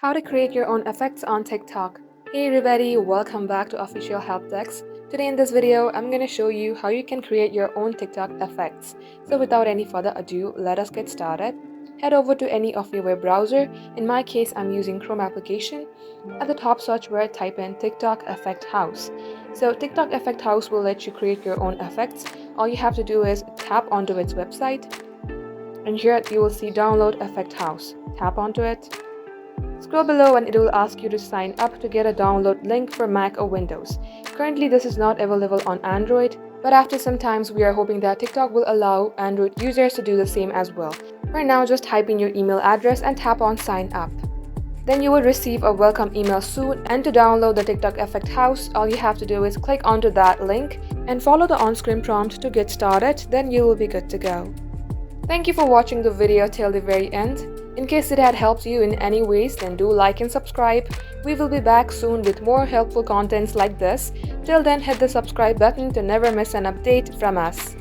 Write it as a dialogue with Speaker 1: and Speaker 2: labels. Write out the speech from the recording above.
Speaker 1: How to create your own effects on TikTok. Hey everybody, welcome back to Official Help Desk. Today in this video, I'm going to show you how you can create your own TikTok effects. So without any further ado, let us get started. Head over to any of your web browser. In my case, I'm using Chrome application. At the top search word, type in TikTok Effect House. So TikTok Effect House will let you create your own effects. All you have to do is tap onto its website. And here you will see Download Effect House. Tap onto it. Scroll below and it will ask you to sign up to get a download link for Mac or Windows. Currently this is not available on Android, but after some times we are hoping that TikTok will allow Android users to do the same as well. For now, just type in your email address and tap on sign up. Then you will receive a welcome email soon, and to download the TikTok Effect House, all you have to do is click onto that link and follow the on-screen prompt to get started, then you will be good to go. Thank you for watching the video till the very end. In case it had helped you in any ways, then do like and subscribe. We will be back soon with more helpful contents like this. Till then, hit the subscribe button to never miss an update from us.